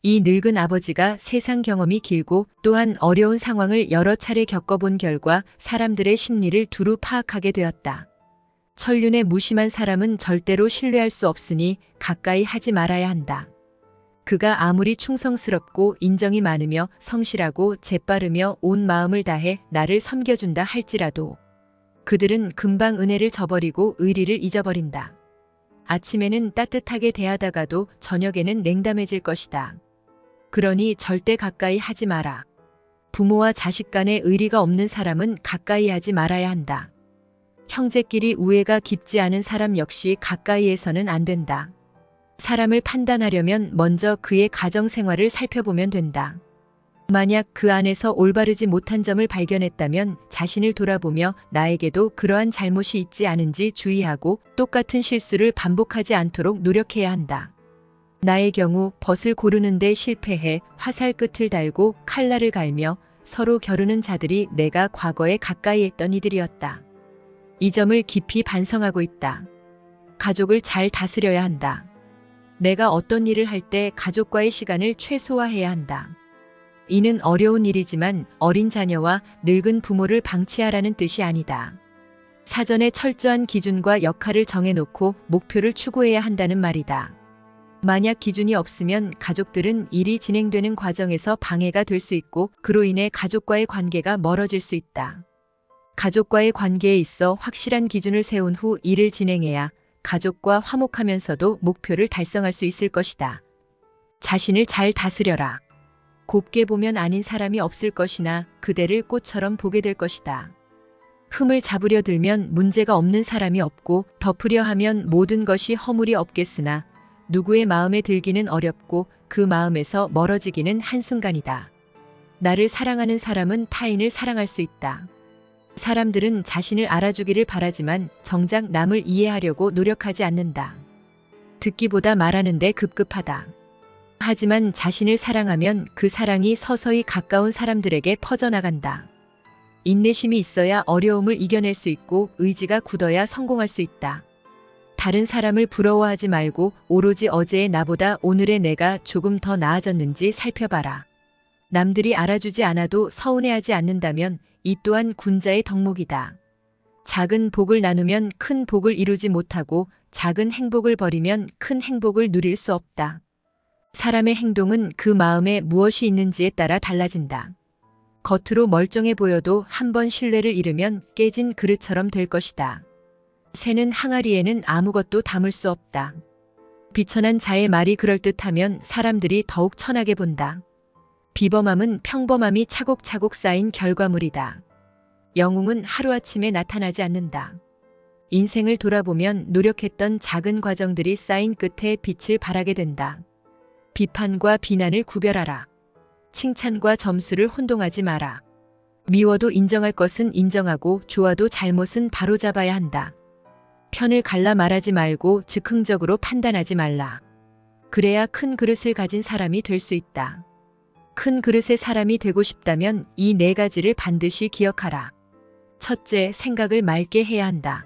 이 늙은 아버지가 세상 경험이 길고 또한 어려운 상황을 여러 차례 겪어본 결과 사람들의 심리를 두루 파악하게 되었다. 천륜의 무심한 사람은 절대로 신뢰할 수 없으니 가까이 하지 말아야 한다. 그가 아무리 충성스럽고 인정이 많으며 성실하고 재빠르며 온 마음을 다해 나를 섬겨준다 할지라도 그들은 금방 은혜를 저버리고 의리를 잊어버린다. 아침에는 따뜻하게 대하다가도 저녁에는 냉담해질 것이다. 그러니 절대 가까이 하지 마라. 부모와 자식 간에 의리가 없는 사람은 가까이 하지 말아야 한다. 형제끼리 우애가 깊지 않은 사람 역시 가까이에서는 안 된다. 사람을 판단하려면 먼저 그의 가정 생활을 살펴보면 된다. 만약 그 안에서 올바르지 못한 점을 발견했다면 자신을 돌아보며 나에게도 그러한 잘못이 있지 않은지 주의하고 똑같은 실수를 반복하지 않도록 노력해야 한다. 나의 경우 벗을 고르는데 실패해 화살 끝을 달고 칼날을 갈며 서로 겨루는 자들이 내가 과거에 가까이 했던 이들이었다. 이 점을 깊이 반성하고 있다. 가족을 잘 다스려야 한다. 내가 어떤 일을 할 때 가족과의 시간을 최소화해야 한다. 이는 어려운 일이지만 어린 자녀와 늙은 부모를 방치하라는 뜻이 아니다. 사전에 철저한 기준과 역할을 정해놓고 목표를 추구해야 한다는 말이다. 만약 기준이 없으면 가족들은 일이 진행되는 과정에서 방해가 될 수 있고 그로 인해 가족과의 관계가 멀어질 수 있다. 가족과의 관계에 있어 확실한 기준을 세운 후 일을 진행해야 가족과 화목하면서도 목표를 달성할 수 있을 것이다. 자신을 잘 다스려라. 곱게 보면 아닌 사람이 없을 것이나 그대를 꽃처럼 보게 될 것이다. 흠을 잡으려 들면 문제가 없는 사람이 없고 덮으려 하면 모든 것이 허물이 없겠으나 누구의 마음에 들기는 어렵고 그 마음에서 멀어지기는 한순간이다. 나를 사랑하는 사람은 타인을 사랑할 수 있다. 사람들은 자신을 알아주기를 바라지만 정작 남을 이해하려고 노력하지 않는다. 듣기보다 말하는 데 급급하다. 하지만 자신을 사랑하면 그 사랑이 서서히 가까운 사람들에게 퍼져나간다. 인내심이 있어야 어려움을 이겨낼 수 있고 의지가 굳어야 성공할 수 있다. 다른 사람을 부러워하지 말고 오로지 어제의 나보다 오늘의 내가 조금 더 나아졌는지 살펴봐라. 남들이 알아주지 않아도 서운해하지 않는다면 이 또한 군자의 덕목이다. 작은 복을 나누면 큰 복을 이루지 못하고 작은 행복을 버리면 큰 행복을 누릴 수 없다. 사람의 행동은 그 마음에 무엇이 있는지에 따라 달라진다. 겉으로 멀쩡해 보여도 한번 신뢰를 잃으면 깨진 그릇처럼 될 것이다. 새는 항아리에는 아무것도 담을 수 없다. 비천한 자의 말이 그럴듯하면 사람들이 더욱 천하게 본다. 비범함은 평범함이 차곡차곡 쌓인 결과물이다. 영웅은 하루아침에 나타나지 않는다. 인생을 돌아보면 노력했던 작은 과정들이 쌓인 끝에 빛을 발하게 된다. 비판과 비난을 구별하라. 칭찬과 점수를 혼동하지 마라. 미워도 인정할 것은 인정하고 좋아도 잘못은 바로잡아야 한다. 편을 갈라 말하지 말고 즉흥적으로 판단하지 말라. 그래야 큰 그릇을 가진 사람이 될 수 있다. 큰 그릇의 사람이 되고 싶다면 이 네 가지를 반드시 기억하라. 첫째, 생각을 맑게 해야 한다.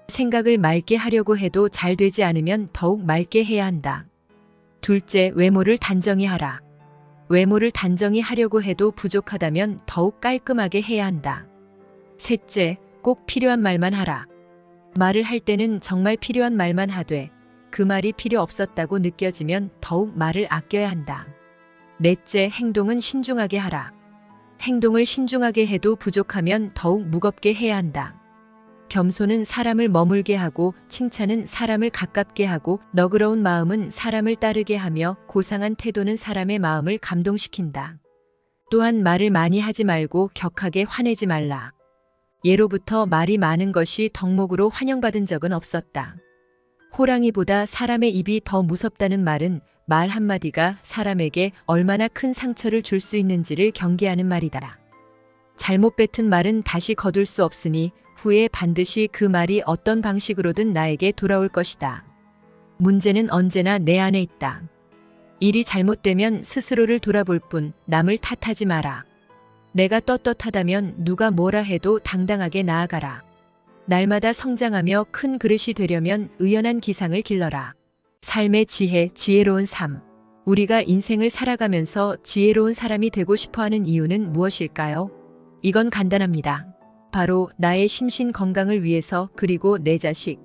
생각을 맑게 하려고 해도 잘 되지 않으면 더욱 맑게 해야 한다. 둘째, 외모를 단정히 하라. 외모를 단정히 하려고 해도 부족하다면 더욱 깔끔하게 해야 한다. 셋째, 꼭 필요한 말만 하라. 말을 할 때는 정말 필요한 말만 하되 그 말이 필요 없었다고 느껴지면 더욱 말을 아껴야 한다. 넷째, 행동은 신중하게 하라. 행동을 신중하게 해도 부족하면 더욱 무겁게 해야 한다. 겸손은 사람을 머물게 하고 칭찬은 사람을 가깝게 하고 너그러운 마음은 사람을 따르게 하며 고상한 태도는 사람의 마음을 감동시킨다. 또한 말을 많이 하지 말고 격하게 화내지 말라. 예로부터 말이 많은 것이 덕목으로 환영받은 적은 없었다. 호랑이보다 사람의 입이 더 무섭다는 말은 말 한마디가 사람에게 얼마나 큰 상처를 줄 수 있는지를 경계하는 말이다. 잘못 뱉은 말은 다시 거둘 수 없으니 후에 반드시 그 말이 어떤 방식으로든 나에게 돌아올 것이다. 문제는 언제나 내 안에 있다. 일이 잘못되면 스스로를 돌아볼 뿐 남을 탓하지 마라. 내가 떳떳하다면 누가 뭐라 해도 당당하게 나아가라. 날마다 성장하며 큰 그릇이 되려면 의연한 기상을 길러라. 삶의 지혜, 지혜로운 삶. 우리가 인생을 살아가면서 지혜로운 사람이 되고 싶어 하는 이유는 무엇일까요? 이건 간단합니다. 바로 나의 심신 건강을 위해서, 그리고 내 자식,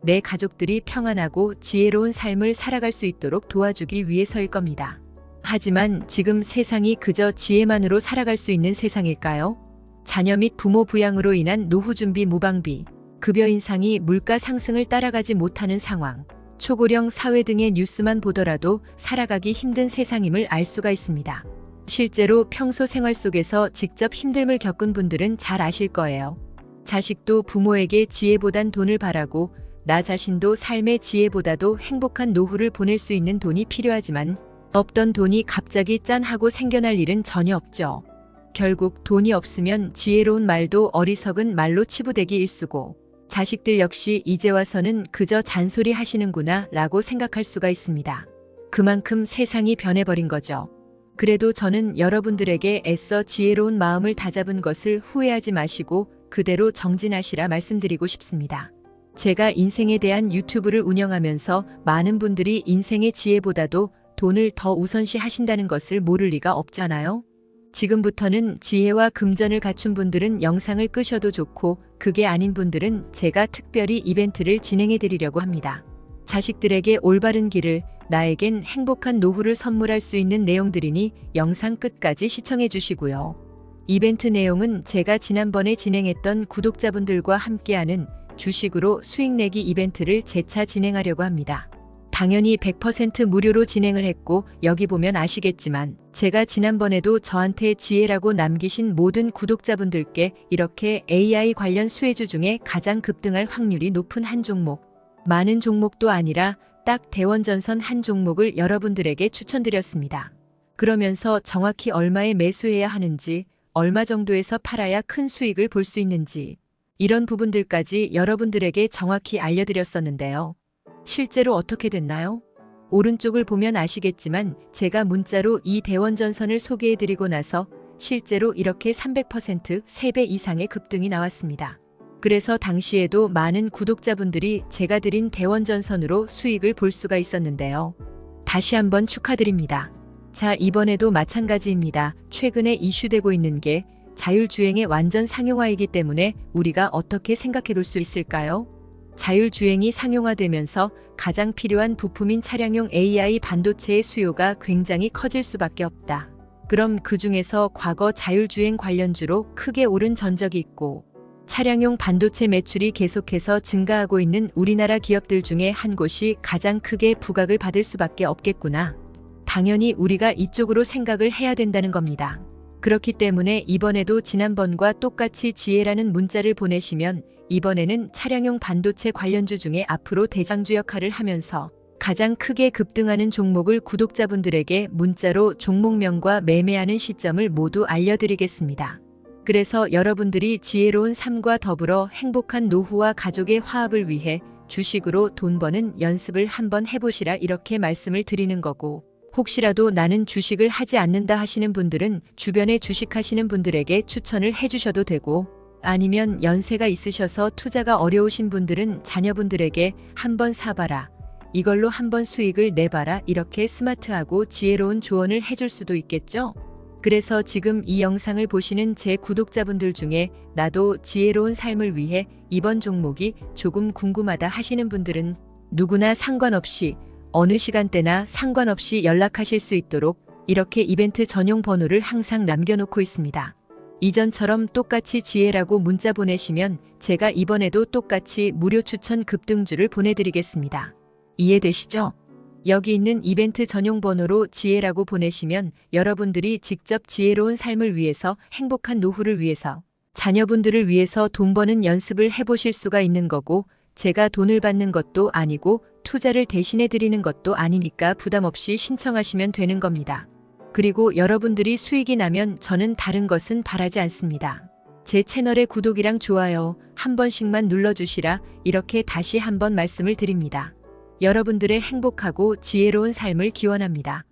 내 가족들이 평안하고 지혜로운 삶을 살아갈 수 있도록 도와주기 위해서일 겁니다. 하지만 지금 세상이 그저 지혜만으로 살아갈 수 있는 세상일까요? 자녀 및 부모 부양으로 인한 노후 준비 무방비, 급여 인상이 물가 상승을 따라가지 못하는 상황, 초고령 사회 등의 뉴스만 보더라도 살아가기 힘든 세상임을 알 수가 있습니다. 실제로 평소 생활 속에서 직접 힘듦을 겪은 분들은 잘 아실 거예요. 자식도 부모에게 지혜보단 돈을 바라고, 나 자신도 삶의 지혜보다도 행복한 노후를 보낼 수 있는 돈이 필요하지만 없던 돈이 갑자기 짠 하고 생겨날 일은 전혀 없죠. 결국 돈이 없으면 지혜로운 말도 어리석은 말로 치부되기 일쑤고, 자식들 역시 이제 와서는 그저 잔소리 하시는구나 라고 생각할 수가 있습니다. 그만큼 세상이 변해버린 거죠. 그래도 저는 여러분들에게 애써 지혜로운 마음을 다잡은 것을 후회하지 마시고 그대로 정진하시라 말씀드리고 싶습니다. 제가 인생에 대한 유튜브를 운영하면서 많은 분들이 인생의 지혜보다도 돈을 더 우선시 하신다는 것을 모를 리가 없잖아요. 지금부터는 지혜와 금전을 갖춘 분들은 영상을 끄셔도 좋고, 그게 아닌 분들은 제가 특별히 이벤트를 진행해 드리려고 합니다. 자식들에게 올바른 길을, 나에겐 행복한 노후를 선물할 수 있는 내용들이니 영상 끝까지 시청해 주시고요. 이벤트 내용은 제가 지난번에 진행했던 구독자분들과 함께하는 주식으로 수익 내기 이벤트를 재차 진행하려고 합니다. 당연히 100% 무료로 진행을 했고, 여기 보면 아시겠지만 제가 지난번에도 저한테 지혜라고 남기신 모든 구독자분들께 이렇게 AI 관련 수혜주 중에 가장 급등할 확률이 높은 한 종목, 많은 종목도 아니라 딱 대원전선 한 종목을 여러분들에게 추천드렸습니다. 그러면서 정확히 얼마에 매수해야 하는지, 얼마 정도에서 팔아야 큰 수익을 볼 수 있는지, 이런 부분들까지 여러분들에게 정확히 알려드렸었는데요. 실제로 어떻게 됐나요? 오른쪽을 보면 아시겠지만 제가 문자로 이 대원전선을 소개해드리고 나서 실제로 이렇게 300% 3배 이상의 급등이 나왔습니다. 그래서 당시에도 많은 구독자분들이 제가 드린 대원전선으로 수익을 볼 수가 있었는데요. 다시 한번 축하드립니다. 자, 이번에도 마찬가지입니다. 최근에 이슈되고 있는 게 자율주행의 완전 상용화이기 때문에 우리가 어떻게 생각해 볼 수 있을까요? 자율주행이 상용화되면서 가장 필요한 부품인 차량용 AI 반도체의 수요가 굉장히 커질 수밖에 없다. 그럼 그 중에서 과거 자율주행 관련주로 크게 오른 전적이 있고, 차량용 반도체 매출이 계속해서 증가하고 있는 우리나라 기업들 중에 한 곳이 가장 크게 부각을 받을 수밖에 없겠구나. 당연히 우리가 이쪽으로 생각을 해야 된다는 겁니다. 그렇기 때문에 이번에도 지난번과 똑같이 지혜라는 문자를 보내시면 이번에는 차량용 반도체 관련주 중에 앞으로 대장주 역할을 하면서 가장 크게 급등하는 종목을 구독자분들에게 문자로 종목명과 매매하는 시점을 모두 알려드리겠습니다. 그래서 여러분들이 지혜로운 삶과 더불어 행복한 노후와 가족의 화합을 위해 주식으로 돈 버는 연습을 한번 해보시라 이렇게 말씀을 드리는 거고, 혹시라도 나는 주식을 하지 않는다 하시는 분들은 주변에 주식하시는 분들에게 추천을 해주셔도 되고, 아니면 연세가 있으셔서 투자가 어려우신 분들은 자녀분들에게 한번 사봐라, 이걸로 한번 수익을 내봐라, 이렇게 스마트하고 지혜로운 조언을 해줄 수도 있겠죠? 그래서 지금 이 영상을 보시는 제 구독자분들 중에 나도 지혜로운 삶을 위해 이번 종목이 조금 궁금하다 하시는 분들은 누구나 상관없이 어느 시간대나 상관없이 연락하실 수 있도록 이렇게 이벤트 전용 번호를 항상 남겨놓고 있습니다. 이전처럼 똑같이 지혜라고 문자 보내시면 제가 이번에도 똑같이 무료 추천 급등주를 보내드리겠습니다. 이해되시죠? 여기 있는 이벤트 전용 번호로 지혜라고 보내시면 여러분들이 직접 지혜로운 삶을 위해서, 행복한 노후를 위해서, 자녀분들을 위해서 돈 버는 연습을 해보실 수가 있는 거고, 제가 돈을 받는 것도 아니고 투자를 대신해 드리는 것도 아니니까 부담 없이 신청하시면 되는 겁니다. 그리고 여러분들이 수익이 나면 저는 다른 것은 바라지 않습니다. 제 채널의 구독이랑 좋아요 한 번씩만 눌러주시라 이렇게 다시 한번 말씀을 드립니다. 여러분들의 행복하고 지혜로운 삶을 기원합니다.